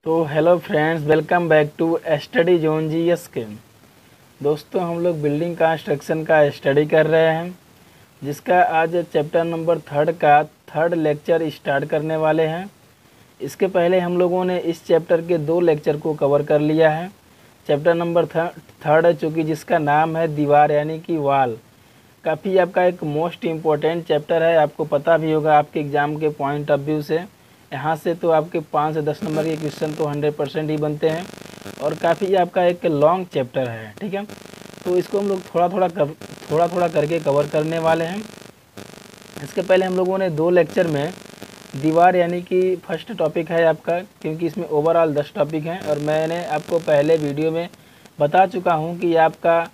तो hello friends, welcome back to study zone GS के। दोस्तों, हम लोग बिल्डिंग कंस्ट्रक्शन का स्टडी कर रहे हैं, जिसका आज चैप्टर नंबर 3 का थर्ड लेक्चर स्टार्ट करने वाले हैं। इसके पहले हम लोगों ने इस चैप्टर के 2 लेक्चर को कवर कर लिया है। चैप्टर नंबर थर्ड है, चूँकि जिसका नाम है दीवार यानी कि वाल। काफ़ी आपका एक मोस्ट इम्पोर्टेंट चैप्टर है, आपको पता भी होगा आपके एग्ज़ाम के पॉइंट ऑफ व्यू से। यहाँ से तो आपके 5 से 10 नंबर के क्वेश्चन तो 100% ही बनते हैं, और काफ़ी आपका एक लॉन्ग चैप्टर है। ठीक है, तो इसको हम लोग थोड़ा थोड़ा करके कवर करने वाले हैं। इसके पहले हम लोगों ने 2 लेक्चर में दीवार यानी कि फर्स्ट टॉपिक है आपका, क्योंकि इसमें ओवरऑल 10 टॉपिक हैं, और मैंने आपको पहले वीडियो में बता चुका हूँ कि आपका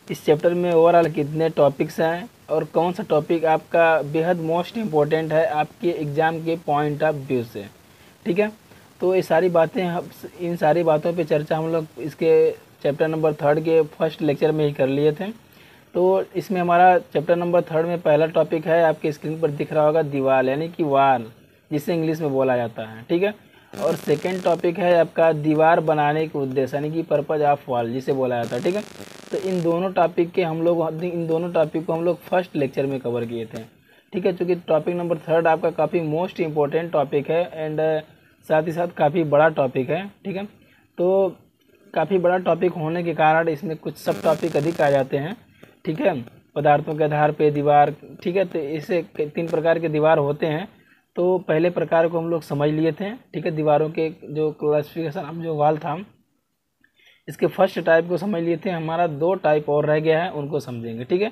इस चैप्टर में ओवरऑल कितने टॉपिक्स हैं और कौन सा टॉपिक आपका बेहद मोस्ट इम्पोर्टेंट है आपके एग्ज़ाम के पॉइंट ऑफ व्यू से। ठीक है, तो ये सारी बातें इन सारी बातों पे चर्चा हम लोग इसके चैप्टर नंबर 3 के फर्स्ट लेक्चर में ही कर लिए थे। तो इसमें हमारा चैप्टर नंबर 3 में पहला टॉपिक है, आपके स्क्रीन पर दिख रहा होगा, दीवार यानी कि वाल, जिसे इंग्लिश में बोला जाता है। ठीक है, और सेकेंड टॉपिक है आपका दीवार बनाने के उद्देश्य यानी कि पर्पज ऑफ वाल, जिसे बोला जाता है। ठीक है, तो इन दोनों टॉपिक को हम लोग फर्स्ट लेक्चर में कवर किए थे। ठीक है, चूँकि टॉपिक नंबर 3 आपका काफ़ी मोस्ट इम्पोर्टेंट टॉपिक है, एंड साथ ही साथ काफ़ी बड़ा टॉपिक है। ठीक है, तो काफ़ी बड़ा टॉपिक होने के कारण इसमें कुछ सब टॉपिक अधिक आ जाते हैं। ठीक है, पदार्थों के आधार पे दीवार। ठीक है, तो इसे 3 प्रकार के दीवार होते हैं। तो पहले प्रकार को हम लोग समझ लिए थे। ठीक है, दीवारों के जो क्लासिफिकेशन हम जो वाल था, इसके फर्स्ट टाइप को समझ लिए थे। हमारा 2 टाइप और रह गया है, उनको समझेंगे। ठीक है,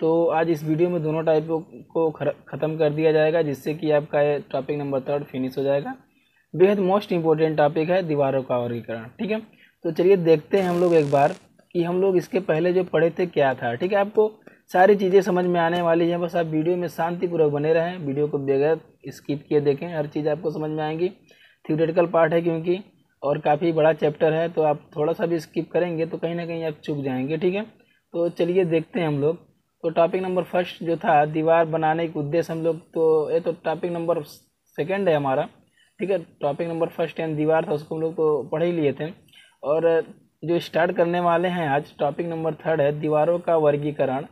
तो आज इस वीडियो में दोनों टाइप को ख़त्म कर दिया जाएगा, जिससे कि आपका ये टॉपिक नंबर 3 फिनिश हो जाएगा। बेहद मोस्ट इम्पोर्टेंट टॉपिक है दीवारों का वर्गीकरण। ठीक है, तो चलिए देखते हैं हम लोग एक बार कि हम लोग इसके पहले जो पढ़े थे क्या था। ठीक है, आपको सारी चीज़ें समझ में आने वाली हैं, बस आप वीडियो में शांतिपूर्वक बने रहें, वीडियो को बगैर स्किप किए देखें, हर चीज़ आपको समझ में आएंगी। थ्योरेटिकल पार्ट है क्योंकि, और काफ़ी बड़ा चैप्टर है, तो आप थोड़ा सा भी स्किप करेंगे तो कहीं ना कहीं आप चूक जाएंगे। ठीक है, तो चलिए देखते हैं हम लोग। तो टॉपिक नंबर फर्स्ट जो था दीवार बनाने के उद्देश्य, हम लोग तो ये तो टॉपिक नंबर सेकंड है हमारा। ठीक है, टॉपिक नंबर फर्स्ट यानी दीवार था, उसको हम लोग तो पढ़ ही लिए थे। और जो स्टार्ट करने वाले हैं आज, टॉपिक नंबर 3 है दीवारों का वर्गीकरण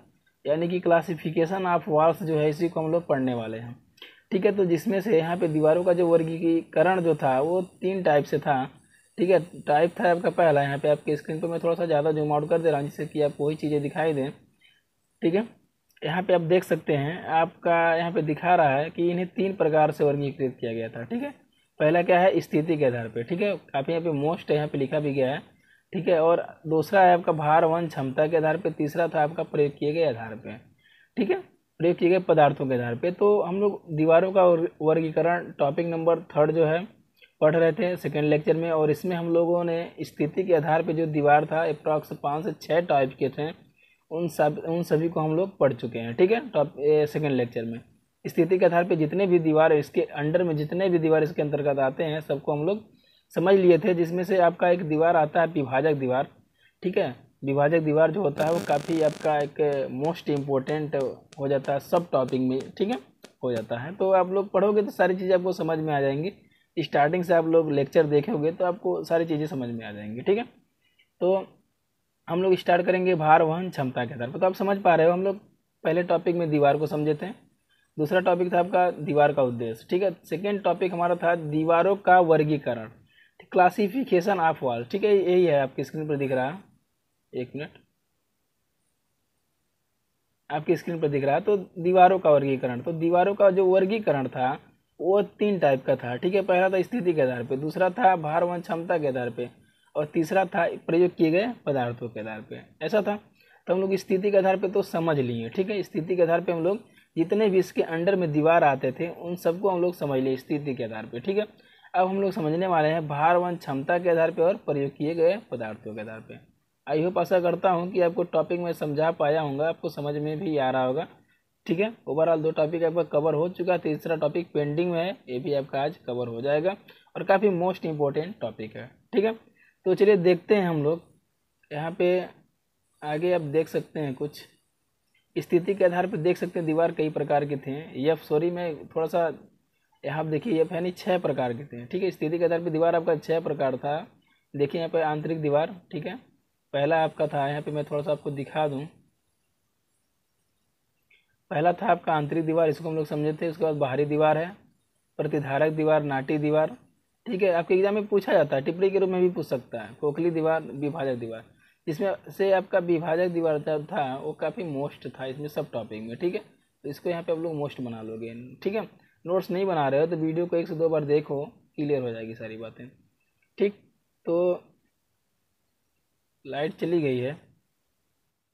यानी कि क्लासिफिकेशन ऑफ वॉल्स, जो है इसी को हम लोग पढ़ने वाले हैं। ठीक है, तो जिसमें से यहाँ पे दीवारों का जो वर्गीकरण जो था वो 3 टाइप से था। ठीक है, टाइप था आपका पहला, यहाँ पे आपके स्क्रीन पर मैं थोड़ा सा ज़्यादा जूम आउट कर दे रहा हूँ, जिससे कि आपको वही चीज़ें दिखाई दें। ठीक है, यहाँ पे आप देख सकते हैं, आपका यहाँ पे दिखा रहा है कि इन्हें 3 प्रकार से वर्गीकृत किया गया था। ठीक है, पहला क्या है, स्थिति के आधार पे। ठीक है, काफ़ी यहाँ पे मोस्ट है, यहाँ पे लिखा भी गया है। ठीक है, और दूसरा है आपका भार वहन क्षमता के आधार पे, तीसरा था आपका प्रयोग किए गए आधार पे। ठीक है, प्रयोग किए गए पदार्थों के आधार पे। तो हम लोग दीवारों का वर्गीकरण टॉपिक नंबर 3 जो है पढ़ रहे थे सेकेंड लेक्चर में, और इसमें हम लोगों ने स्थिति के आधार पे जो दीवार था अप्रॉक्स 5 से 6 टाइप के थे, उन सभी को हम लोग पढ़ चुके हैं। ठीक है, सेकेंड लेक्चर में स्थिति के आधार पे जितने भी दीवार इसके अंडर में, जितने भी दीवार इसके अंतर्गत आते हैं, सबको हम लोग समझ लिए थे। जिसमें से आपका एक दीवार आता है विभाजक दीवार। ठीक है, विभाजक दीवार जो होता है वो काफ़ी आपका एक मोस्ट इम्पोर्टेंट हो जाता है सब टॉपिक में। ठीक है, हो जाता है, तो आप लोग पढ़ोगे तो सारी चीज़ें आपको समझ में आ जाएंगी। स्टार्टिंग से आप लोग लेक्चर देखोगे तो आपको सारी चीज़ें समझ में आ जाएंगी। ठीक है, तो हम लोग स्टार्ट करेंगे भार वहन क्षमता के आधार पर। तो आप समझ पा रहे हो, हम लोग पहले टॉपिक में दीवार को समझे थे। दूसरा टॉपिक था आपका दीवार का उद्देश्य। ठीक है, सेकेंड टॉपिक हमारा था दीवारों का वर्गीकरण, क्लासिफिकेशन ऑफ वॉल। ठीक है, यही है, आपकी स्क्रीन पर दिख रहा है, एक मिनट, आपकी स्क्रीन पर दिख रहा है। तो दीवारों का वर्गीकरण, तो दीवारों का जो वर्गीकरण था वो 3 टाइप का था। ठीक है, पहला था स्थिति के आधार पे, दूसरा था भार वहन क्षमता के आधार पे, और तीसरा था प्रयोग किए गए पदार्थों के आधार पे। ऐसा था, तो हम लोग स्थिति के आधार पे तो समझ लिए। ठीक है, स्थिति के आधार पे हम लोग जितने भी इसके अंडर में दीवार आते थे उन सबको हम लोग समझ लिए स्थिति के आधार पे। ठीक है, अब हम लोग समझने वाले हैं भार वहन क्षमता के आधार पे और प्रयोग किए गए पदार्थों के आधार पे। आई होप आशा करता हूँ कि आपको टॉपिक में समझा पाया होगा, आपको समझ में भी आ रहा होगा। ठीक है, ओवरऑल 2 टॉपिक आपका कवर हो चुका है, तीसरा टॉपिक पेंडिंग में है, ये भी आपका आज कवर हो जाएगा, और काफ़ी मोस्ट इम्पोर्टेंट टॉपिक है। ठीक है, तो चलिए देखते हैं हम लोग। यहाँ पे आगे आप देख सकते हैं, कुछ स्थिति के आधार पर देख सकते हैं दीवार कई प्रकार के थे। यह सॉरी, मैं थोड़ा सा यहाँ आप देखिए ये यानी 6 प्रकार के थे। ठीक है, स्थिति के आधार पर दीवार आपका 6 प्रकार था। देखिए यहाँ पे आंतरिक दीवार, ठीक है, पहला आपका था, यहाँ पे मैं थोड़ा सा आपको दिखा दूँ। पहला था आपका आंतरिक दीवार, इसको हम लोग समझे थे। उसके बाद बाहरी दीवार है, प्रतिधारक दीवार, नाटी दीवार। ठीक है, आपके एग्जाम में पूछा जाता है, टिप्पणी के रूप में भी पूछ सकता है। खोखली दीवार, विभाजक दीवार। इसमें से आपका विभाजक दीवार जो था वो काफ़ी मोस्ट था इसमें सब टॉपिक में। ठीक है, तो इसको यहाँ पे आप लोग मोस्ट बना लोगे। ठीक है, नोट्स नहीं बना रहे हो तो वीडियो को 1 से 2 बार देखो, क्लियर हो जाएगी सारी बातें। ठीक, तो लाइट चली गई है,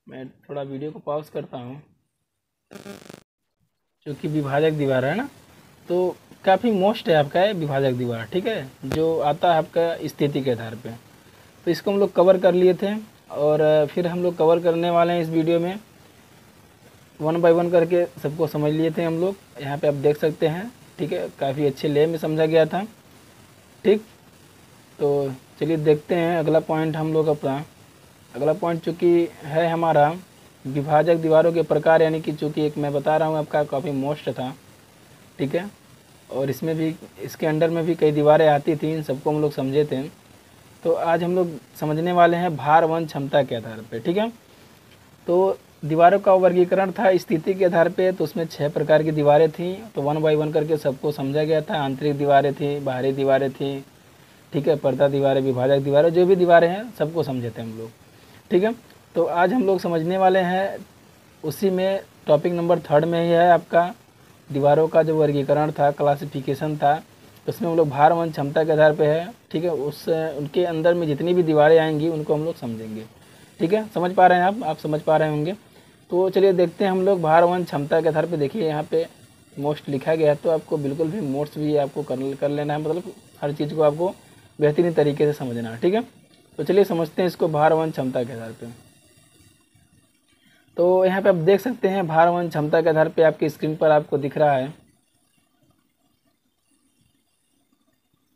मैं थोड़ा वीडियो को पॉज करता हूँ। क्योंकि विभाजक दीवार है ना, तो काफ़ी मोस्ट है आपका है विभाजक दीवार। ठीक है, जो आता है आपका स्थिति के आधार पे। तो इसको हम लोग कवर कर लिए थे और फिर हम लोग कवर करने वाले हैं इस वीडियो में। 1 बाय 1 करके सबको समझ लिए थे हम लोग। यहाँ पे आप देख सकते हैं। ठीक है, काफ़ी अच्छे ले में समझा गया था। ठीक, तो चलिए देखते हैं अगला पॉइंट हम लोग अपना। अगला पॉइंट चूँकि है हमारा विभाजक दीवारों के प्रकार, यानी कि चूँकि एक मैं बता रहा हूँ आपका काफ़ी मोस्ट था। ठीक है, और इसमें भी इसके अंडर में भी कई दीवारें आती थी, इन सबको हम लोग समझे थे। तो आज हम लोग समझने वाले हैं भार वहन क्षमता के आधार पे। ठीक है, तो दीवारों का वर्गीकरण था स्थिति के आधार पे, तो उसमें 6 प्रकार की दीवारें थी। तो 1 बाय 1 करके सबको समझा गया था। आंतरिक दीवारें थी, बाहरी दीवारें थी, ठीक है, पर्दा दीवारें, विभाजक दीवारें, जो भी दीवारें हैं सबको समझे थे हम लोग। ठीक है, तो आज हम लोग समझने वाले हैं उसी में टॉपिक नंबर 3 में ही है आपका दीवारों का जो वर्गीकरण था, क्लासिफिकेशन था, उसमें हम लोग भार वहन क्षमता के आधार पे है। ठीक है, उस उनके अंदर में जितनी भी दीवारें आएंगी उनको हम लोग समझेंगे। ठीक है, समझ पा रहे हैं आप समझ पा रहे होंगे। तो चलिए देखते हैं हम लोग भार वहन क्षमता के आधार पे। देखिए यहाँ पे मोस्ट लिखा गया है, तो आपको बिल्कुल भी मोस्ट भी आपको कर लेना है, मतलब हर चीज़ को आपको बेहतरीन तरीके से समझना है। ठीक है, तो चलिए समझते हैं इसको भार वहन क्षमता के आधार पर। तो यहाँ पे आप देख सकते हैं भार वहन क्षमता के आधार पे आपकी स्क्रीन पर आपको दिख रहा है,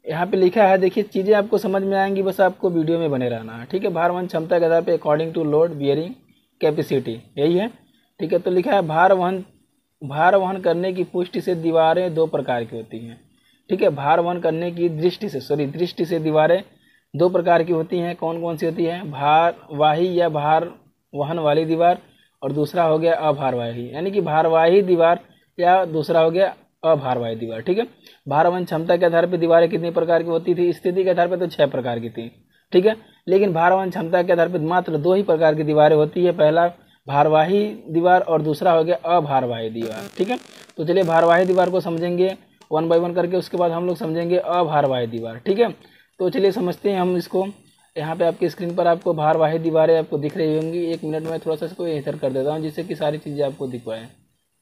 यहाँ पे लिखा है। देखिए चीज़ें आपको समझ में आएंगी, बस आपको वीडियो में बने रहना है। ठीक है, भार वहन क्षमता के आधार पे according to load bearing capacity, यही है। ठीक है, तो लिखा है भार वहन करने की पुष्टि से दीवारें 2 प्रकार की होती हैं। ठीक है, भार वहन करने की दृष्टि से दीवारें 2 प्रकार की होती हैं। कौन कौन सी होती हैं? भारवाही या भार वहन वाली दीवार, और दूसरा हो गया अभारवाही, यानी कि भारवाही दीवार या दूसरा हो गया अभारवाही दीवार। ठीक है, भार वहन क्षमता के आधार पर दीवारें कितने प्रकार की होती थी? स्थिति के आधार पर तो 6 प्रकार की थी। ठीक है, लेकिन भार वहन क्षमता के आधार पर मात्र 2 ही प्रकार की दीवारें होती है। पहला भारवाही दीवार और दूसरा हो गया अभारवाही दीवार। ठीक है, तो चलिए भारवाही दीवार को समझेंगे 1 बाय 1 करके, उसके बाद हम लोग समझेंगे अभारवाही दीवार। ठीक है, तो चलिए समझते हैं हम इसको। यहाँ पे आपकी स्क्रीन पर आपको भारवाही दीवारें आपको दिख रही होंगी। 1 मिनट में थोड़ा सा इसको इधर कर देता हूँ जिससे कि सारी चीज़ें आपको दिख पाएँ।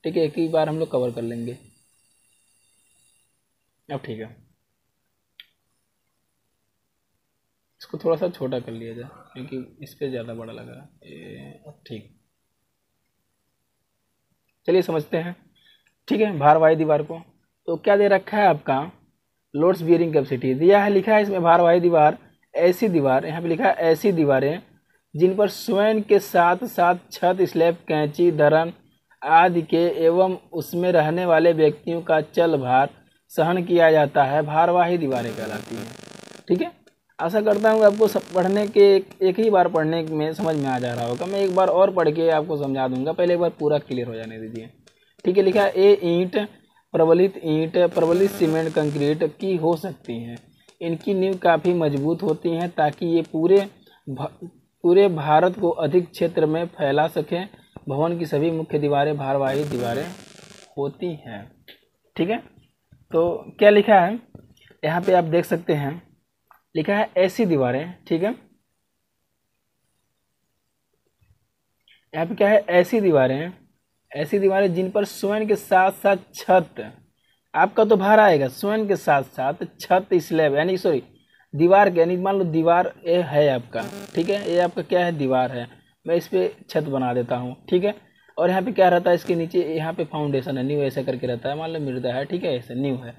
ठीक है, एक ही बार हम लोग कवर कर लेंगे। अब ठीक है, इसको थोड़ा सा छोटा कर लिया जाए क्योंकि इस पर ज़्यादा बड़ा लग रहा है। अब ठीक, चलिए समझते हैं। ठीक है, भारवाही दीवार को तो क्या दे रखा है आपका? लोड्स बियरिंग कैपेसिटी दिया है, लिखा है इसमें भारवाही दीवार ऐसी दीवार, यहाँ पे लिखा है ऐसी दीवारें जिन पर स्वयं के साथ साथ छत, स्लैब, कैंची, धरन आदि के एवं उसमें रहने वाले व्यक्तियों का चल भार सहन किया जाता है, भारवाही दीवारें कहलाती हैं। ठीक है, आशा करता हूँ आपको सब पढ़ने के एक ही बार पढ़ने में समझ में आ जा रहा होगा। मैं एक बार और पढ़ के आपको समझा दूंगा, पहले एक बार पूरा क्लियर हो जाने दीजिए। ठीक है, लिखा है प्रबलित ईंट, प्रबलित सीमेंट, कंक्रीट की हो सकती हैं। इनकी नींव काफ़ी मजबूत होती हैं ताकि ये पूरे भारत को अधिक क्षेत्र में फैला सकें। भवन की सभी मुख्य दीवारें भारवाही दीवारें होती हैं। ठीक है, तो क्या लिखा है यहाँ पे आप देख सकते हैं, लिखा है ऐसी दीवारें। ठीक है, यहाँ पे क्या है? ऐसी दीवारें जिन पर स्वयं के साथ साथ छत, आपका तो भार आएगा, स्वयं के साथ साथ छत, स्लैब, यानी सॉरी दीवार के, यानी मान लो दीवार ये है आपका। ठीक है, ये आपका क्या है? दीवार है। मैं इस पर छत बना देता हूँ। ठीक है, और यहाँ पे क्या रहता है? इसके नीचे यहाँ पे फाउंडेशन है, नींव ऐसा करके रहता है। मान लो मृदा है, ठीक है, ऐसा नींव है।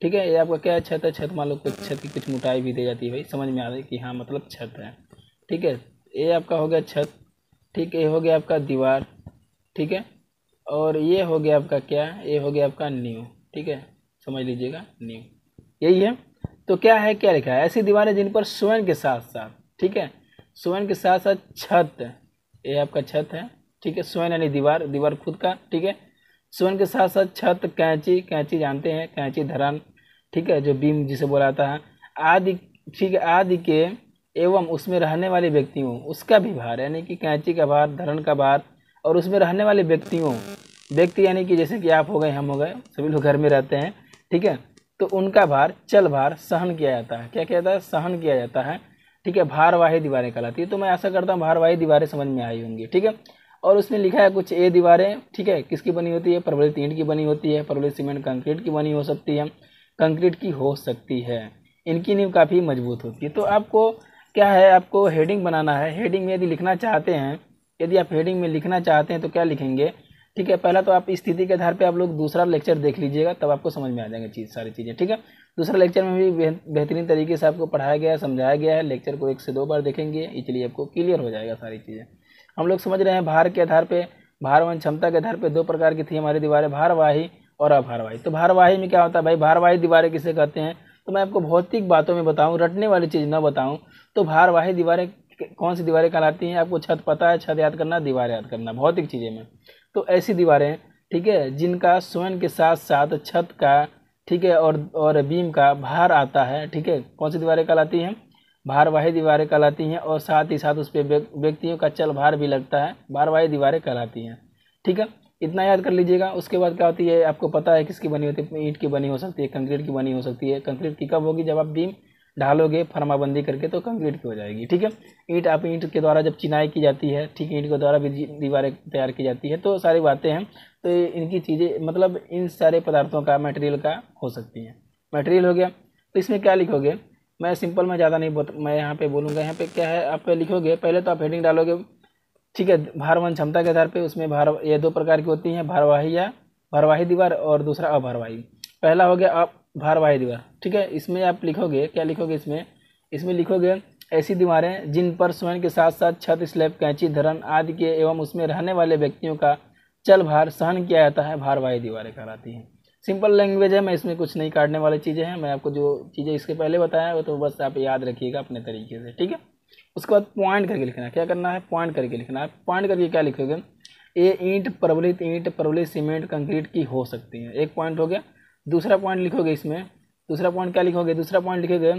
ठीक है, ये आपका क्या है? छत है। छत मान लो कुछ छत की कुछ मोटाई भी दी जाती है, भाई समझ में आ रही कि हाँ मतलब छत है। ठीक है, ये आपका हो गया छत। ठीक है, ये हो गया आपका दीवार। ठीक है, और ये हो गया आपका क्या? ये हो गया आपका नींव। ठीक है, समझ लीजिएगा नींव, यही है। तो क्या है, क्या लिखा है, ऐसी दीवारें जिन पर स्वयं के साथ साथ, ठीक है, स्वयं के साथ साथ छत, ये आपका छत है, ठीक है, स्वयं यानी दीवार, दीवार खुद का, ठीक है, स्वयं के साथ साथ छत, कैंची, कैंची जानते हैं, कैंची धरन, ठीक है, जो बीम जिसे बोला जाता है, आदि, ठीक है, आदि के एवं उसमें रहने वाले व्यक्तियों, उसका भी भार, यानी कि कैंची का भार, धरन का भार, और उसमें रहने वाले व्यक्तियों, व्यक्ति यानी कि जैसे कि आप हो गए, हम हो गए, सभी लोग घर में रहते हैं, ठीक है, तो उनका भार, चल भार सहन किया जाता है। क्या किया जाता है, सहन किया जाता है, ठीक है, भारवाही दीवारें कहलाती है। तो मैं आशा करता हूँ भारवाही दीवारें समझ में आई होंगी, ठीक है। और उसमें लिखा है कुछ ए दीवारें, ठीक है, किसकी बनी होती है, प्रबलित ईंट की बनी होती है, प्रबलित सीमेंट कंक्रीट की बनी हो सकती है, कंक्रीट की हो सकती है, इनकी नींव काफ़ी मजबूत होती है। तो आपको क्या है, आपको हेडिंग बनाना है। हेडिंग में यदि लिखना चाहते हैं, यदि आप हेडिंग में लिखना चाहते हैं तो क्या लिखेंगे, ठीक है, पहला तो आप स्थिति के आधार पे आप लोग दूसरा लेक्चर देख लीजिएगा, तब आपको समझ में आ जाएंगे सारी चीज़ें, ठीक है। दूसरा लेक्चर में भी बेहतरीन तरीके से आपको पढ़ाया गया है, समझाया गया है। लेक्चर को 1 से 2 बार देखेंगे, इसलिए आपको क्लियर हो जाएगा सारी चीज़ें। हम लोग समझ रहे हैं भार के आधार पे, भार वन क्षमता के आधार पे 2 प्रकार की थी हमारी दीवारें, भारवाही और अभारवाही। तो भारवाही में क्या होता है भाई, भारवाही दीवारें किसे कहते हैं, तो मैं आपको भौतिक बातों में बताऊँ, रटने वाली चीज़ ना बताऊँ, तो भारवाही दीवारें कौन सी दीवारें कहलाती हैं, आपको छत पता है, छत याद करना, दीवार याद करना, भौतिक चीज़ें में। तो ऐसी दीवारें, ठीक है, जिनका स्वयं के साथ साथ छत का, ठीक है, और बीम का भार आता है, ठीक है, कौन सी दीवारें कहलाती हैं, भारवाही दीवारें कहलाती हैं, और साथ ही साथ उस पर व्यक्तियों का चल भार भी लगता है, भारवाही दीवारें कहलाती हैं, ठीक है। इतना याद कर लीजिएगा। उसके बाद क्या होती है, आपको पता है किसकी बनी होती है, ईंट की बनी हो सकती है, कंक्रीट की बनी हो सकती है। कंक्रीट की कब होगी, जब आप बीम ढालोगे फर्माबंदी करके, तो कंक्रीट की हो जाएगी, ठीक है। ईंट, आप ईंट के द्वारा जब चिनाई की जाती है, ठीक, ईंट के द्वारा भी दीवारें तैयार की जाती है। तो सारी बातें हैं, तो इनकी चीज़ें, मतलब इन सारे पदार्थों का, मटेरियल का हो सकती हैं। मटेरियल हो गया, तो इसमें क्या लिखोगे, मैं सिंपल में ज़्यादा नहीं मैं यहाँ पे बोलूँगा। यहाँ पे क्या है, आप लिखोगे, पहले तो आप हेडिंग डालोगे, ठीक है, भारवन क्षमता के आधार पे उसमें भार, ये 2 प्रकार की होती हैं, भारवाही या भारवाही दीवार, और दूसरा अभारवाही। पहला हो गया भारवाही दीवार, ठीक है। इसमें आप लिखोगे, क्या लिखोगे इसमें लिखोगे, ऐसी दीवारें जिन पर स्वयं के साथ साथ छत, स्लैब, कैंची, धरन आदि के एवं उसमें रहने वाले व्यक्तियों का चल भार सहन किया जाता है, भारवाही दीवारें कहलाती हैं। सिंपल लैंग्वेज है, मैं इसमें कुछ नहीं काटने वाली चीज़ें हैं। मैं आपको जो चीज़ें इसके पहले बताया वो तो बस आप याद रखिएगा अपने तरीके से, ठीक है। उसके बाद पॉइंट करके लिखना है, क्या करना है, पॉइंट करके लिखना है। पॉइंट करके क्या लिखोगे, ये ईंट, प्रबलित सीमेंट, कंक्रीट की हो सकती है, एक पॉइंट हो गया। दूसरा पॉइंट लिखोगे इसमें, दूसरा पॉइंट क्या लिखोगे, दूसरा पॉइंट लिखोगे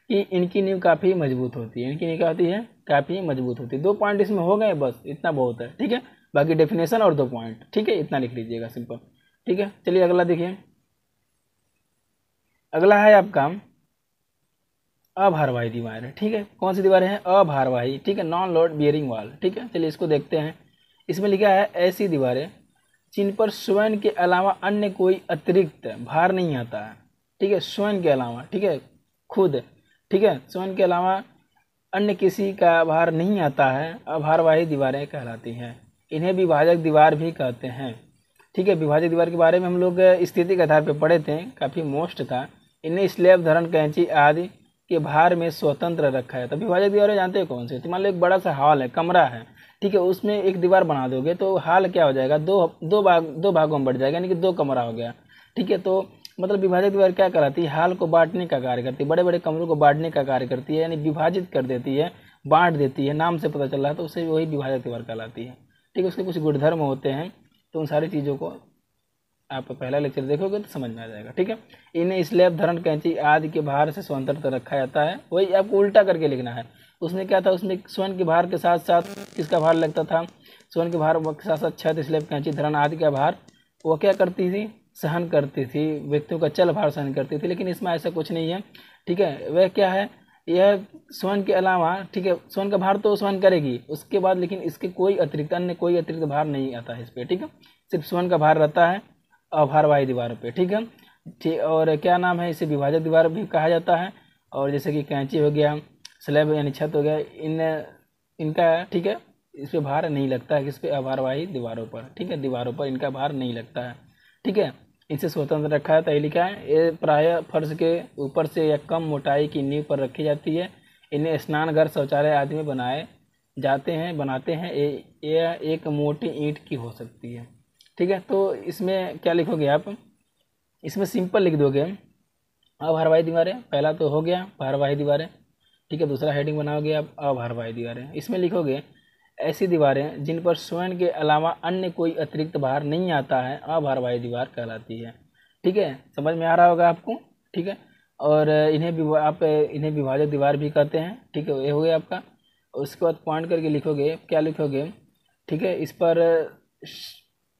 कि इनकी नींव काफ़ी मजबूत होती है, इनकी नींव क्या होती है, काफ़ी मजबूत होती है। 2 पॉइंट इसमें हो गए, बस इतना बहुत है, ठीक है। बाकी डेफिनेशन और 2 पॉइंट, ठीक है, इतना लिख लीजिएगा सिंपल, ठीक है। चलिए अगला देखिए, अगला है आपका अभारवाही दीवार, ठीक है। कौन सी दीवारें हैं, अभारवाही, ठीक है, नॉन लोड बियरिंग वाल, ठीक है। चलिए इसको देखते हैं। इसमें लिखा है ऐसी दीवारें जिन पर स्वयं के अलावा अन्य कोई अतिरिक्त भार नहीं आता है, ठीक है, स्वयं के अलावा, ठीक है, खुद, ठीक है, स्वयं के अलावा अन्य किसी का भार नहीं आता है, अभारवाही दीवारें कहलाती हैं। इन्हें विभाजक दीवार भी कहते हैं, ठीक है। विभाजक दीवार के बारे में हम लोग स्थिति के आधार पर पढ़े थे, काफ़ी मोस्ट था। इन्हें स्लैब, धरन, कैंची आदि के भार में स्वतंत्र रखा है। तो विभाजक दीवारें जानते हैं कौन से, तो मान लो एक बड़ा सा हॉल है, कमरा है, ठीक है, उसमें एक दीवार बना दोगे तो हॉल क्या हो जाएगा, दो भागों में बढ़ जाएगा, यानी कि 2 कमरा हो गया, ठीक है। तो मतलब विभाजक दीवार क्या कराती है, हॉल को बांटने का कार्य करती है, बड़े बड़े कमरों को बांटने का कार्य करती है, यानी विभाजित कर देती है, बांट देती है, नाम से पता चल रहा है, तो उसे वही विभाजक दीवार कहलाती है, ठीक है। उसके कुछ गुणधर्म होते हैं, तो उन सारी चीज़ों को आप पहला लेक्चर देखोगे तो समझ में आ जाएगा, ठीक है। इन्हें स्लैब, धरन, कैंची आदि के भार से स्वतंत्र रखा जाता है। वही आपको उल्टा करके लिखना है। उसमें क्या था, उसमें स्वयं के भार के साथ साथ किसका भार लगता था, स्वयं के भार के साथ साथ छत, स्लैब, कैंची, धरन आदि का भार वो क्या करती थी, सहन करती थी, व्यक्तियों का चल भार सहन करती थी। लेकिन इसमें ऐसा कुछ नहीं है, ठीक है। वह क्या है, यह स्वयं के अलावा, ठीक है, स्वयं का भार तो स्वयं करेगी, उसके बाद लेकिन इसके कोई अतिरिक्त, अन्य कोई अतिरिक्त भार नहीं आता है इस पर, ठीक है। सिर्फ स्वयं का भार रहता है अभारवाही दीवार पे, ठीक है, ठीक। और क्या नाम है, इसे विभाजक दीवार भी कहा जाता है। और जैसे कि कैंची हो गया, स्लैब यानी छत हो गया, इनका, ठीक है, इस पर भार नहीं लगता है, किस पे, अभारवाही दीवारों पर, ठीक है, दीवारों पर इनका भार नहीं लगता है, ठीक है। इनसे स्वतंत्र रखा है, तय लिखा है। ये प्रायः फर्श के ऊपर से या कम मोटाई की नींव पर रखी जाती है। इन्हें स्नान घर, शौचालय आदि में बनाते हैं। ये एक मोटी ईंट की हो सकती है, ठीक है। तो इसमें क्या लिखोगे आप, इसमें सिंपल लिख दोगे अभारवाही दीवारें, पहला तो हो गया भारवाही दीवारें, ठीक है। दूसरा हेडिंग बनाओगे आप अभारवाही दीवारें। इसमें लिखोगे ऐसी दीवारें जिन पर स्वयं के अलावा अन्य कोई अतिरिक्त भार नहीं आता है अभारवाही दीवार कहलाती है, ठीक है। समझ में आ रहा होगा आपको, ठीक है। और आप इन्हें विभाजक दीवार भी कहते हैं, ठीक है। ये हो गया आपका। उसके बाद पॉइंट करके लिखोगे, क्या लिखोगे, ठीक है। इस पर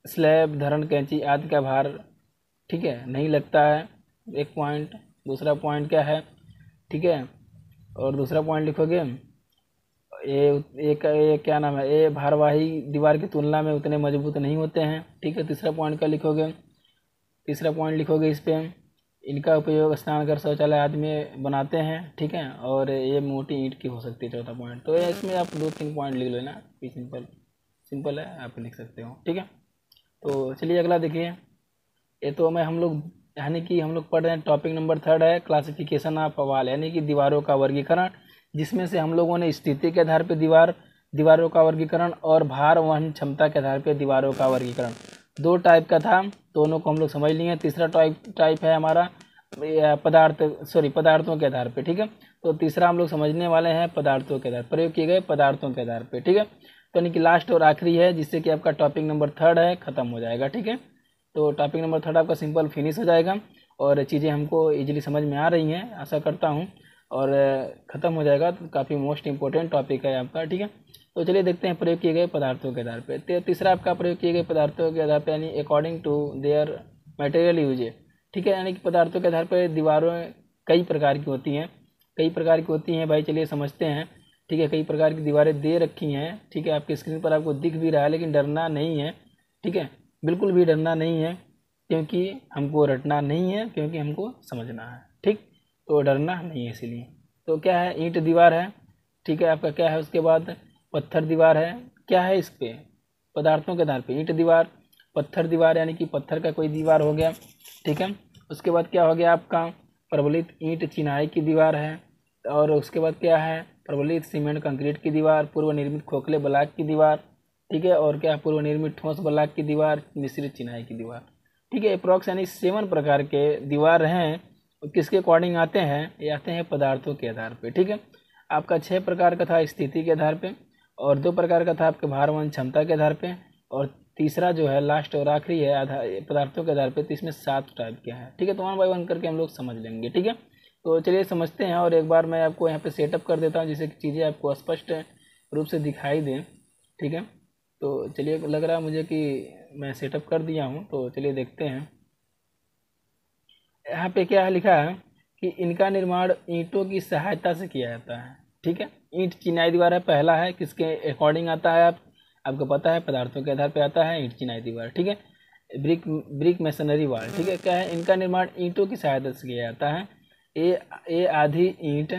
स्लैब, धरण, कैंची आदि का भार, ठीक है, नहीं लगता है, एक पॉइंट। दूसरा पॉइंट क्या है, ठीक है। और दूसरा पॉइंट लिखोगे ये क्या नाम है, ये भारवाही दीवार की तुलना में उतने मजबूत नहीं होते हैं, ठीक है। तीसरा पॉइंट क्या लिखोगे, तीसरा पॉइंट लिखोगे इस पर इनका उपयोग स्नानघर, शौचालय आदि में बनाते हैं, ठीक है। और ये मोटी ईंट की हो सकती है, चौथा पॉइंट। तो इसमें आप 2-3 पॉइंट लिख लेना, सिंपल है, आप लिख सकते हो, ठीक है। तो चलिए अगला देखिए। ये तो हम लोग यानी कि हम लोग पढ़ रहे हैं, टॉपिक नंबर 3 है क्लासिफिकेशन ऑफ वॉल, यानी कि दीवारों का वर्गीकरण, जिसमें से हम लोगों ने स्थिति के आधार पर दीवारों का वर्गीकरण और भार वहन क्षमता के आधार पर दीवारों का वर्गीकरण, 2 टाइप का था, दोनों को हम लोग समझ लिए। तीसरा टाइप है हमारा पदार्थों के आधार पे, ठीक है। तो तीसरा हम लोग समझने वाले हैं पदार्थों के आधार, प्रयोग किए गए पदार्थों के आधार पे, ठीक है। तो यानी कि लास्ट और आखिरी है, जिससे कि आपका टॉपिक नंबर 3 है खत्म हो जाएगा, ठीक है। तो टॉपिक नंबर 3 आपका सिंपल फिनिश हो जाएगा और चीज़ें हमको इजीली समझ में आ रही हैं, आशा करता हूँ, और ख़त्म हो जाएगा। तो काफ़ी मोस्ट इंपॉर्टेंट टॉपिक है आपका, ठीक है। तो चलिए देखते हैं प्रयोग किए गए पदार्थों के आधार पर। तीसरा आपका प्रयोग किए गए पदार्थों के आधार पर, यानी according to their material use, ठीक है। यानी कि पदार्थों के आधार पर दीवारें कई प्रकार की होती हैं, भाई चलिए समझते हैं, ठीक है। कई प्रकार की दीवारें दे रखी हैं, ठीक है। आपके स्क्रीन पर आपको दिख भी रहा है, लेकिन डरना नहीं है, ठीक है। बिल्कुल भी डरना नहीं है, क्योंकि हमको रटना नहीं है, क्योंकि हमको समझना है, ठीक। तो डरना नहीं है इसीलिए। तो क्या है, ईंट दीवार है, ठीक है आपका। क्या है उसके बाद, पत्थर दीवार है। क्या है इस पे, पदार्थों के आधार पे ईंट दीवार, पत्थर दीवार, यानी कि पत्थर का कोई दीवार हो गया, ठीक है। उसके बाद क्या हो गया आपका, प्रबलित ईंट चिनाई की दीवार है। और उसके बाद क्या है, प्रबलित सीमेंट कंक्रीट की दीवार, पूर्व निर्मित खोखले ब्लॉक की दीवार, ठीक है। और क्या, पूर्व निर्मित ठोस ब्लॉक की दीवार, मिश्रित चिनाई की दीवार, ठीक है। अप्रॉक्स यानी 7 प्रकार के दीवार हैं। किसके अकॉर्डिंग आते हैं, ये आते हैं पदार्थों के आधार पे, ठीक है। आपका 6 प्रकार का था स्थिति के आधार पे, और 2 प्रकार का था आपके भार वहन क्षमता के आधार पे, और तीसरा जो है लास्ट और आखिरी है पदार्थों के आधार पे। तो इसमें 7 टाइप के हैं, ठीक है। तो 1 बाय 1 करके हम लोग समझ लेंगे, ठीक है। तो चलिए समझते हैं, और एक बार मैं आपको यहाँ पे सेटअप कर देता हूँ, जिससे कि चीज़ें आपको स्पष्ट रूप से दिखाई दें, ठीक है। तो चलिए, लग रहा है मुझे कि मैं सेटअप कर दिया हूँ। तो चलिए देखते हैं, यहाँ पे क्या है लिखा है कि इनका निर्माण ईंटों की सहायता से किया जाता है, ठीक है। ईंट चिनाई दीवार है, पहला है, किसके अकॉर्डिंग आता है, आपको पता है पदार्थों के आधार पे आता है ईंट चिनाई दीवार, ठीक है। ब्रिक मैसनरी वाल, ठीक है। क्या है, इनका निर्माण ईंटों की सहायता से किया जाता है। ये आधी ईंट,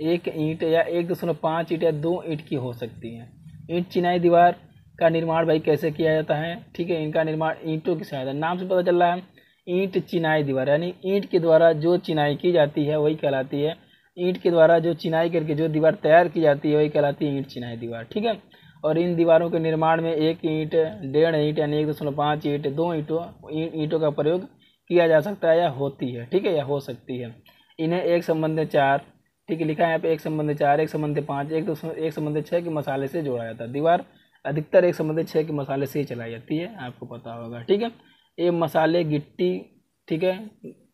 1 ईंट या 1.5 ईंट या 2 ईंट की हो सकती है। ईंट चिनाई दीवार का निर्माण भाई कैसे किया जाता है, ठीक है। इनका निर्माण ईंटों की सहायता, नाम से पता चल रहा है ईंट चिनाई दीवार, यानी ईंट के द्वारा जो चिनाई की जाती है वही कहलाती है। ईंट के द्वारा जो चिनाई करके जो दीवार तैयार की जाती है वही कहलाती है ईंट चिनाई दीवार, ठीक है। और इन दीवारों के निर्माण में 1 ईंट, 1.5 ईंट यानी 1.5 ईंट, 2 ईंटों का प्रयोग किया जा सकता है या होती है, ठीक है, या हो सकती है। इन्हें 1/4, ठीक है, लिखा है यहाँ पे 1/4, 1/5, 1/6 के मसाले से जोड़ा जाता है। दीवार अधिकतर 1/6 के मसाले से ही चलाई जाती है, आपको पता होगा, ठीक है। ये मसाले गिट्टी, ठीक है,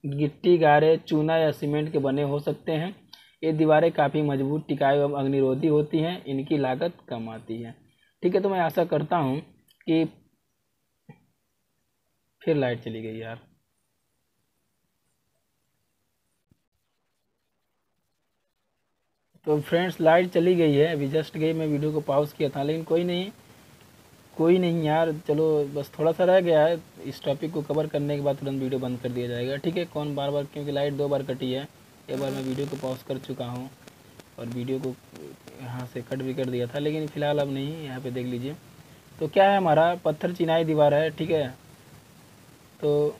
गिट्टी, गारे, चूना या सीमेंट के बने हो सकते हैं। ये दीवारें काफ़ी मजबूत, टिकाऊ एवं अग्निरोधी होती हैं। इनकी लागत कम आती है, ठीक है। तो मैं आशा करता हूँ कि, फिर लाइट चली गई यार। तो फ्रेंड्स, लाइट चली गई है, अभी जस्ट गई, मैं वीडियो को पॉज किया था, लेकिन कोई नहीं यार, चलो बस थोड़ा सा रह गया है। इस टॉपिक को कवर करने के बाद तुरंत वीडियो बंद कर दिया जाएगा, ठीक है। कौन बार बार, क्योंकि लाइट 2 बार कटी है, एक बार मैं वीडियो को पॉज कर चुका हूँ और वीडियो को यहाँ से कट भी कर दिया था, लेकिन फ़िलहाल अब नहीं, यहाँ पे देख लीजिए। तो क्या है, हमारा पत्थर चिनाई दीवार है, ठीक है। तो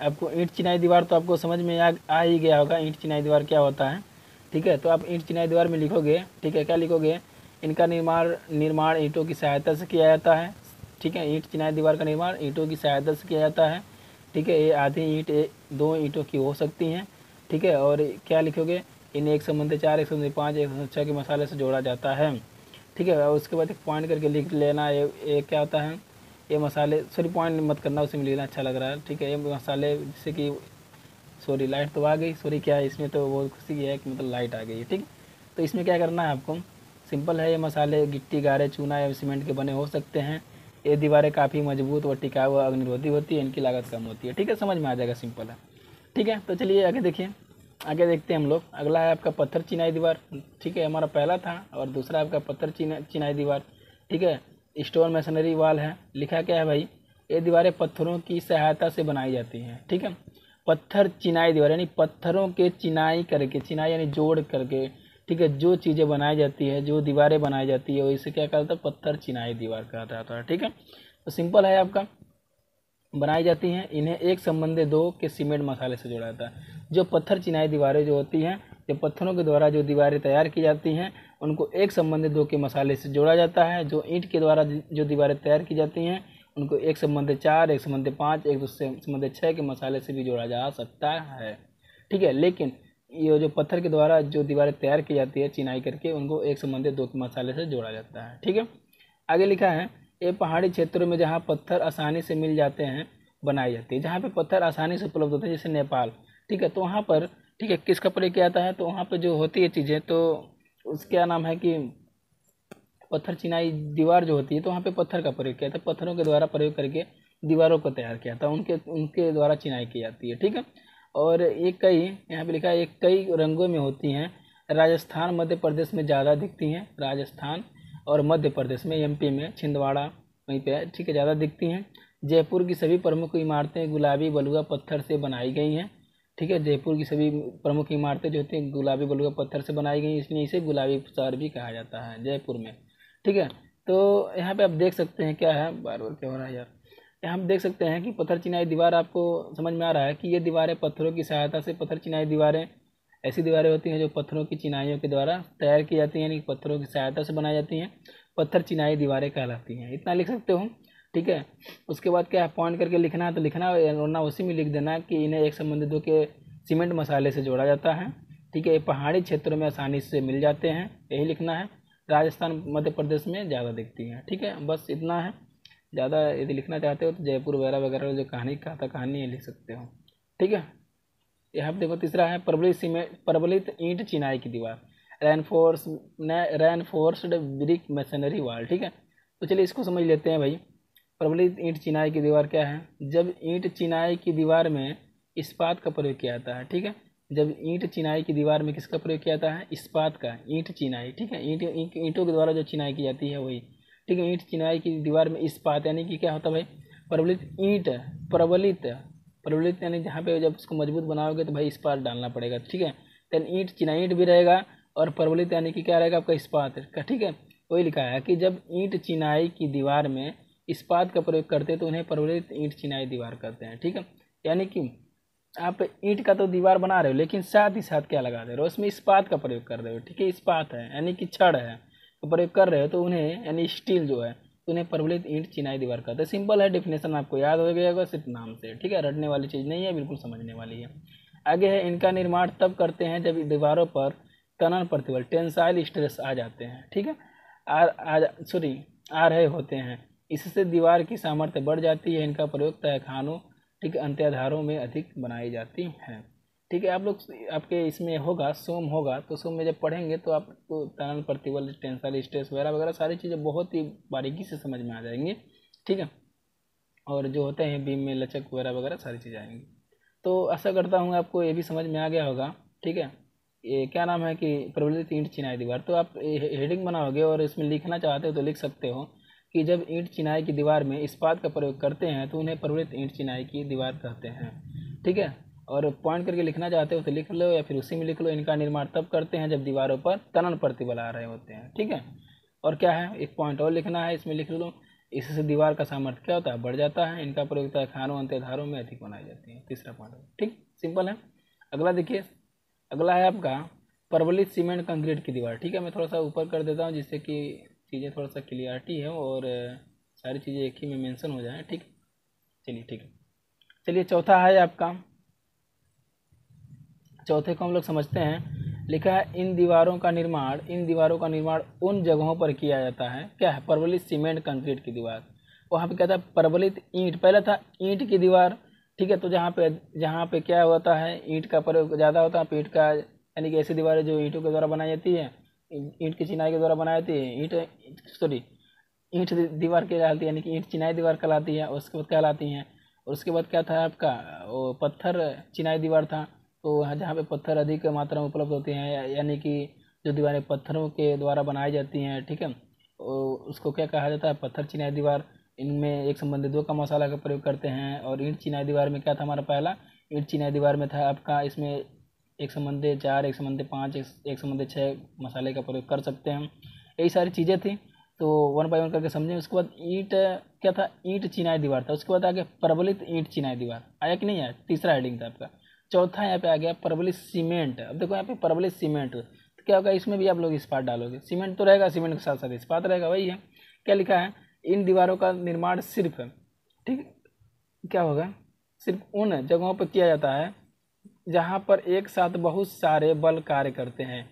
आपको ईंट चिनाई दीवार तो आपको समझ में आ ही गया होगा, ईंट चिनाई दीवार क्या होता है, ठीक है। तो आप ईंट चिनाई दीवार में लिखोगे, ठीक है, क्या लिखोगे, इनका निर्माण ईंटों की सहायता से किया जाता है, ठीक है। ईंट चिनाई दीवार का निर्माण ईंटों की सहायता से किया जाता है, ठीक है। ये आधी ईंट 2 ईंटों की हो सकती हैं, ठीक है। और क्या लिखोगे, इन्हें एक संबंध 4, एक संबंध 5, एक संबंध 6 के मसाले से जोड़ा जाता है, ठीक है। और उसके बाद एक पॉइंट करके लिख लेना, ये क्या होता है, ये मसाले, सॉरी पॉइंट मत करना, उसी में लिखना अच्छा लग रहा है, ठीक है। ये मसाले जैसे कि, सॉरी लाइट तो आ गई, सॉरी क्या है इसमें, तो बहुत खुशी की है कि मतलब लाइट आ गई है, ठीक। तो इसमें क्या करना है आपको, सिंपल है। ये मसाले गिट्टी, गारे, चूना या सीमेंट के बने हो सकते हैं। ये दीवारें काफ़ी मजबूत व टिकाऊ व अग्निरोधी होती है, इनकी लागत कम होती है, ठीक है। समझ में आ जाएगा, सिंपल है, ठीक है। तो चलिए आगे देखिए, आगे देखते हैं हम लोग। अगला है आपका पत्थर चिनाई दीवार, ठीक है। हमारा पहला था, और दूसरा आपका पत्थर चिनाई दीवार, ठीक है। स्टोन मैसनरी वाल है, लिखा क्या है भाई, ये दीवारें पत्थरों की सहायता से बनाई जाती हैं, ठीक है। पत्थर चिनाई दीवार यानी पत्थरों के चिनाई करके, चिनाई यानी जोड़ करके, ठीक है, जो चीज़ें बनाई जाती है, जो दीवारें बनाई जाती है, वो इसे क्या कहता है, पत्थर चिनाई दीवार कहा जाता है, ठीक है। तो सिंपल है आपका, बनाई जाती हैं। इन्हें एक संबंधी 2 के सीमेंट मसाले से जोड़ा जाता है। जो पत्थर चिनाई दीवारें जो होती हैं, जो पत्थरों के द्वारा जो दीवारें तैयार की जाती हैं, उनको एक संबंधी 2 के मसाले से जोड़ा जाता है। जो ईंट के द्वारा जो दीवारें तैयार की जाती हैं, उनको एक संबंधी 4, एक संबंधी 5, एक संबंधी 6 के मसाले से भी जोड़ा जा सकता है, ठीक है। लेकिन ये जो पत्थर के द्वारा जो दीवारें तैयार की जाती है चिनाई करके, उनको एक संबंधी 2 के मसाले से जोड़ा जाता है, ठीक है। आगे लिखा है, ये पहाड़ी क्षेत्रों में जहाँ पत्थर आसानी से मिल जाते हैं बनाई जाती है। जहाँ पे पत्थर आसानी से उपलब्ध होते हैं, जैसे नेपाल, ठीक है, तो वहाँ पर, ठीक है, किसका प्रयोग किया जाता है, तो वहाँ पे जो होती है चीज़ें, तो उसका नाम है कि पत्थर चिनाई दीवार जो होती है, तो वहाँ पे पत्थर का प्रयोग किया जाता है। पत्थरों के द्वारा प्रयोग करके दीवारों को तैयार किया जाता है, उनके उनके द्वारा चिनाई की जाती है, ठीक है। और ये कई, यहाँ पे लिखा है, ये कई रंगों में होती हैं। राजस्थान, मध्य प्रदेश में ज़्यादा दिखती हैं। राजस्थान और मध्य प्रदेश में, एमपी में छिंदवाड़ा वहीं पे है, ठीक है, ज़्यादा दिखती हैं। जयपुर की सभी प्रमुख इमारतें गुलाबी बलुआ पत्थर से बनाई गई हैं, ठीक है। जयपुर की सभी प्रमुख इमारतें जो होती हैं गुलाबी बलुआ पत्थर से बनाई गई, इसलिए इसे गुलाबी शहर भी कहा जाता है जयपुर में, ठीक है। तो यहाँ पे आप देख सकते हैं, क्या है, बार बार क्या हो रहा है यार, यहाँ हम देख सकते हैं कि पत्थर चिनाई दीवार, आपको समझ में आ रहा है कि ये दीवारें पत्थरों की सहायता से, पत्थर चिनाई दीवारें ऐसी दीवारें होती हैं जो पत्थरों की चिनाइयों के द्वारा तैयार की जाती हैं, यानी पत्थरों की सहायता से बनाई जाती हैं, पत्थर चिनाई दीवारें कहलाती हैं। इतना लिख सकते हो, ठीक है। उसके बाद क्या है, पॉइंट करके लिखना है, तो लिखना, वरना उसी में लिख देना कि इन्हें एक संबंधी 2 के सीमेंट मसाले से जोड़ा जाता है, ठीक है। ये पहाड़ी क्षेत्रों में आसानी से मिल जाते हैं, यही लिखना है। राजस्थान, मध्य प्रदेश में ज़्यादा दिखती हैं, ठीक है। बस इतना है। ज़्यादा यदि लिखना चाहते हो तो जयपुर वगैरह वगैरह जो कहानी कहा था, कहानी ये लिख सकते हो, ठीक है। यहाँ पे देखो, तीसरा है प्रबलित ईंट चिनाई की दीवार, रैनफोर्स्ड ब्रिक मैसनरी वाल, ठीक है। तो चलिए इसको समझ लेते हैं भाई। प्रबलित ईंट चिनाई की दीवार क्या है, जब ईंट चिनाई की दीवार में इस्पात का प्रयोग किया जाता है, ठीक है। जब ईंट चिनाई की दीवार में किसका प्रयोग किया जाता है, इस्पात का, ईंट चिनाई, ठीक है। ईंटों के द्वारा जो चिनाई की जाती है वही, ठीक है। ईंट चिनाई की दीवार में इस्पात यानी कि क्या होता है भाई, प्रबलित ईंट, प्रबलित, प्रबलित यानी जहाँ पे जब उसको मजबूत बनाओगे तो भाई इस्पात डालना पड़ेगा, ठीक है। देन ईंट चिनाई, ईंट भी रहेगा, और प्रबलित यानी कि क्या रहेगा आपका, इस्पात का, ठीक है। वही लिखा है कि जब ईंट चिनाई की दीवार में इस्पात का प्रयोग करते हैं तो उन्हें प्रबलित ईंट चिनाई दीवार कहते हैं, ठीक है। यानी कि आप ईंट का तो दीवार बना रहे हो, लेकिन साथ ही साथ क्या लगा दे रहे हो, उसमें इस्पात का प्रयोग कर रहे हो, ठीक है। इस्पात है यानी कि छड़ है तो प्रयोग कर रहे हो, तो उन्हें, यानी स्टील जो है, तो उन्हें प्रबलित ईंट चिनाई दीवार कहते हैं। सिंपल है, डेफिनेशन आपको याद हो गया होगा सिर्फ नाम से, ठीक है। रटने वाली चीज़ नहीं है, बिल्कुल समझने वाली है। आगे है, इनका निर्माण तब करते हैं जब दीवारों पर तनन प्रतिबल, टेंसाइल स्ट्रेस आ जाते हैं, ठीक है, आ रहे होते हैं। इससे दीवार की सामर्थ्य बढ़ जाती है। इनका प्रयोग तहखानों, ठीक है, अंत्याधारों में अधिक बनाई जाती हैं, ठीक है। आप लोग, आपके इसमें होगा, सोम होगा, तो सोम में जब पढ़ेंगे तो आपको तनन प्रतिबल, टेंसाइल स्ट्रेस वगैरह वगैरह सारी चीज़ें बहुत ही बारीकी से समझ में आ जाएंगी, ठीक है। और जो होते हैं बीम में लचक वगैरह वगैरह सारी चीज़ें आएंगी। तो आशा करता हूँ आपको ये भी समझ में आ गया होगा, ठीक है। ये क्या नाम है कि प्रबलित ईंट चिनाई दीवार, तो आप हेडिंग बनाओगे और इसमें लिखना चाहते हो तो लिख सकते हो कि जब ईंट चिनाई की दीवार में इस्पात का प्रयोग करते हैं तो उन्हें प्रबलित ईंट चिनाई की दीवार कहते हैं, ठीक है। और पॉइंट करके लिखना चाहते हो तो लिख लो, या फिर उसी में लिख लो, इनका निर्माण तब करते हैं जब दीवारों पर तनन प्रतिबल आ रहे होते हैं, ठीक है। और क्या है, एक पॉइंट और लिखना है, इसमें लिख लो, इससे दीवार का सामर्थ्य क्या होता है, बढ़ जाता है। इनका प्रयोग तहखानों, अंत्याधारों में अधिक बनाई जाती है। तीसरा पॉइंट, ठीक, सिंपल है। अगला देखिए, अगला है आपका प्रबलित सीमेंट कंक्रीट की दीवार, ठीक है। मैं थोड़ा सा ऊपर कर देता हूँ जिससे कि चीज़ें थोड़ा सा क्लियरिटी है और सारी चीज़ें एक ही में मेंशन हो जाए, ठीक। चलिए ठीक है, चलिए चौथा है आपका, चौथे को हम लोग समझते हैं। लिखा है इन दीवारों का निर्माण उन जगहों पर किया जाता है, क्या है, प्रबलित सीमेंट कंक्रीट की दीवार। वहाँ पे क्या था, प्रबलित ईंट, पहले था ईंट की दीवार, ठीक है। तो जहाँ पे क्या होता है, ईंट का प्रयोग ज़्यादा होता है, ईंट का यानी कि ऐसी दीवारें जो ईंटों के द्वारा बनाई जाती है, ईंट की चिनाई के द्वारा बनाई जाती है, ईंट दीवार कहलाती है, यानी कि ईंट चिनाई दीवार कहलाती है, उसके बाद कहलाती हैं। और उसके बाद क्या था आपका, वो पत्थर चिनाई दीवार था। तो वहाँ जहाँ पे पत्थर अधिक मात्रा में उपलब्ध होते हैं, यानी कि जो दीवारें पत्थरों के द्वारा बनाई जाती हैं, ठीक है, उसको क्या कहा जाता है, पत्थर चिनाई दीवार। इनमें एक संबंधी दो का मसाला का प्रयोग करते हैं। और ईंट चिनाई दीवार में क्या था, हमारा पहला ईंट चिनाई दीवार में था आपका, इसमें एक संबंधी 4, एक संबंधी 5, एक संबंधी 6 मसाले का प्रयोग कर सकते हैं। यही सारी चीज़ें थी। तो वन बाय वन करके समझें। उसके बाद ईंट क्या था, ईंट चिनाई दीवार था। उसके बाद आगे प्रबलित ईंट चिनाई दीवार, आया कि नहीं आया, तीसरा हेडिंग था आपका। चौथा यहाँ पे आ गया प्रबलित सीमेंट। अब देखो यहाँ पे प्रबलित सीमेंट, तो क्या होगा, इसमें भी आप लोग इस्पात डालोगे, सीमेंट तो रहेगा, सीमेंट के साथ साथ इस्पात रहेगा, वही है। क्या लिखा है, इन दीवारों का निर्माण सिर्फ, ठीक, क्या होगा, सिर्फ उन जगहों पर किया जाता है जहाँ पर एक साथ बहुत सारे बल कार्य करते हैं।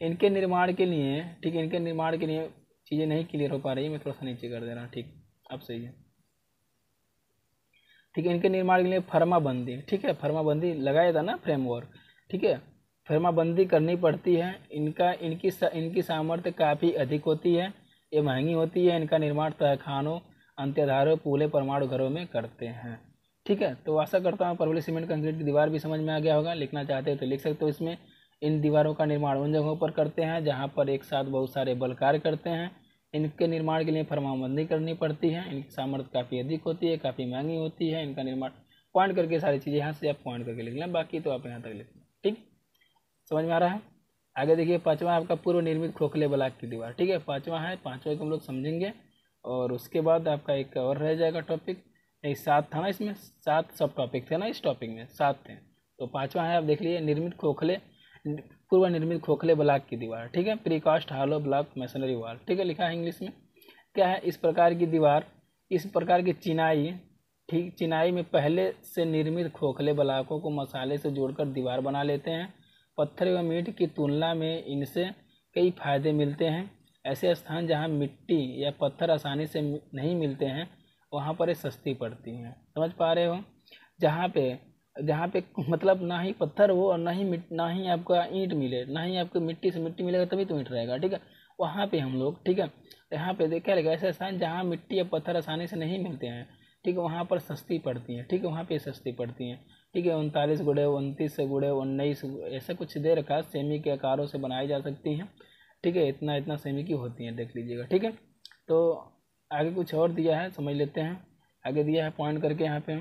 इनके निर्माण के लिए, ठीक है, इनके निर्माण के लिए चीज़ें नहीं क्लियर हो पा रही, मैं थोड़ा सा नीचे कर दे रहा हूँ, ठीक, अब सही है, ठीक है। इनके निर्माण के लिए फर्माबंदी, ठीक है, फर्माबंदी लगाया था ना, फ्रेमवर्क, ठीक है, फर्माबंदी करनी पड़ती है। इनकी सामर्थ्य काफ़ी अधिक होती है, ये महंगी होती है। इनका निर्माण तहखानों, अंत्याधारों, पूले, परमाणु घरों में करते हैं, ठीक है। तो आशा करता हूँ प्रबलित सीमेंट कंक्रीट की दीवार भी समझ में आ गया होगा। लिखना चाहते हो तो लिख सकते हो इसमें। इन दीवारों का निर्माण उन जगहों पर करते हैं जहाँ पर एक साथ बहुत सारे बल कार्य करते हैं। इनके निर्माण के लिए फर्माबंदी करनी पड़ती है। इनकी सामर्थ्य काफ़ी अधिक होती है, काफ़ी महंगी होती है। इनका निर्माण, पॉइंट करके सारी चीज़ें यहाँ से आप पॉइंट करके लिख लें, बाकी तो आप यहाँ तक लिख लें, ठीक, समझ में आ रहा है। आगे देखिए, पाँचवा आपका पूर्व निर्मित खोखले ब्लॉक की दीवार, ठीक है, पाँचवा है, पाँचवा को हम लोग समझेंगे। और उसके बाद आपका एक और रह जाएगा टॉपिक, नहीं 7 था ना, इसमें 7 सब टॉपिक थे ना, इस टॉपिक में 7 थे। तो पाँचवा है, आप देख लीजिए, पूर्व निर्मित खोखले ब्लॉक की दीवार, ठीक है, precast hollow block masonry wall, ठीक है, लिखा है इंग्लिश में। क्या है, इस प्रकार की दीवार, इस प्रकार की चिनाई, ठीक, चिनाई में पहले से निर्मित खोखले ब्लॉकों को मसाले से जोड़कर दीवार बना लेते हैं। पत्थर एवं ईंट की तुलना में इनसे कई फायदे मिलते हैं। ऐसे स्थान जहां मिट्टी या पत्थर आसानी से नहीं मिलते हैं, वहां पर ये सस्ती पड़ती हैं। समझ पा रहे हो, जहाँ पे मतलब ना ही पत्थर हो और ना ही आपका ईंट मिले, ना ही आपको मिट्टी से मिट्टी मिलेगा तभी तो ईंट रहेगा, ठीक है। वहाँ पे हम लोग, ठीक है, यहाँ पे देखा लगा, ऐसे स्थान जहाँ मिट्टी या पत्थर आसानी से नहीं मिलते हैं, ठीक है, वहाँ पर सस्ती पड़ती हैं, ठीक है, वहाँ पे सस्ती पड़ती हैं, ठीक है। 39 गुणे 29 गुणे 19 ऐसा कुछ दे रखा, सेमी के आकारों से बनाई जा सकती हैं, ठीक है, इतना इतना सेमी की होती हैं, देख लीजिएगा, ठीक है। तो आगे कुछ और दिया है, समझ लेते हैं। आगे दिया है पॉइंट करके यहाँ पे,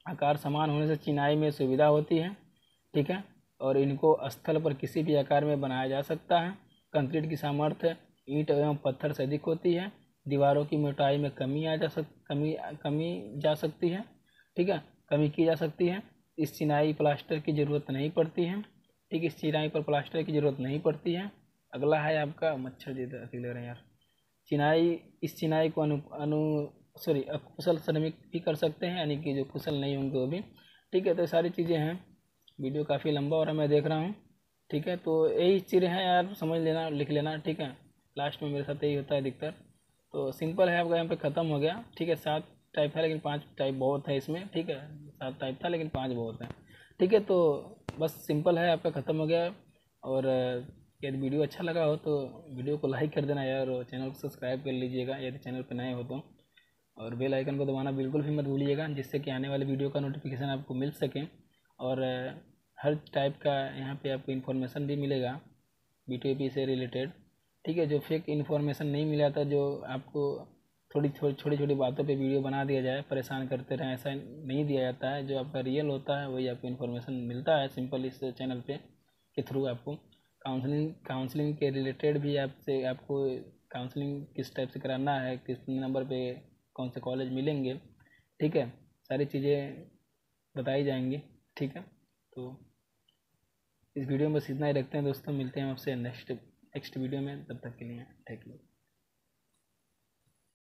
आकार समान होने से चिनाई में सुविधा होती है, ठीक है, और इनको स्थल पर किसी भी आकार में बनाया जा सकता है। कंक्रीट की सामर्थ्य ईंट एवं पत्थर से अधिक होती है। दीवारों की मोटाई में कमी जा सकती है, ठीक है, कमी की जा सकती है। इस चिनाई प्लास्टर की ज़रूरत नहीं पड़ती है, ठीक, इस चिनाई पर प्लास्टर की ज़रूरत नहीं पड़ती है। अगला है आपका, मच्छर जी लग रहे हैं यार, इस चिनाई को अकुशल श्रमिक भी कर सकते हैं, यानी कि जो कुशल नहीं होंगे वो भी, ठीक है। तो सारी चीज़ें हैं। वीडियो काफ़ी लंबा हो रहा है, मैं देख रहा हूँ, ठीक है। तो यही चीज़ें हैं यार, समझ लेना, लिख लेना, ठीक है। लास्ट में मेरे साथ यही होता है अधिकतर। तो सिंपल है, आपका यहाँ पे ख़त्म हो गया, ठीक है। 7 टाइप है लेकिन 5 टाइप बहुत है इसमें, ठीक है। 7 टाइप था लेकिन 5 बहुत है, ठीक है। तो बस सिंपल है, आपका ख़त्म हो गया। और यदि वीडियो अच्छा लगा हो तो वीडियो को लाइक कर देना यार, और चैनल को सब्सक्राइब कर लीजिएगा यदि चैनल पर नए हो तो। और बेल आइकन को दबाना बिल्कुल भी मत भूलिएगा, जिससे कि आने वाले वीडियो का नोटिफिकेशन आपको मिल सके। और हर टाइप का यहाँ पे आपको इन्फॉर्मेशन भी मिलेगा B2AP से रिलेटेड, ठीक है। जो फेक इन्फॉर्मेशन नहीं मिला था, जो आपको छोटी छोटी बातों पे वीडियो बना दिया जाए, परेशान करते रहें, ऐसा नहीं दिया जाता है। जो आपका रियल होता है वही आपको इन्फॉर्मेशन मिलता है सिंपल इस चैनल पे के थ्रू। आपको काउंसलिंग के रिलेटेड भी आपको काउंसलिंग किस टाइप से कराना है, किस नंबर पे कौन से कॉलेज मिलेंगे, ठीक है, सारी चीज़ें बताई जाएंगी, ठीक है। तो इस वीडियो में बस इतना ही रखते हैं दोस्तों, मिलते हैं आपसे नेक्स्ट वीडियो में, तब तक के लिए थैंक यू।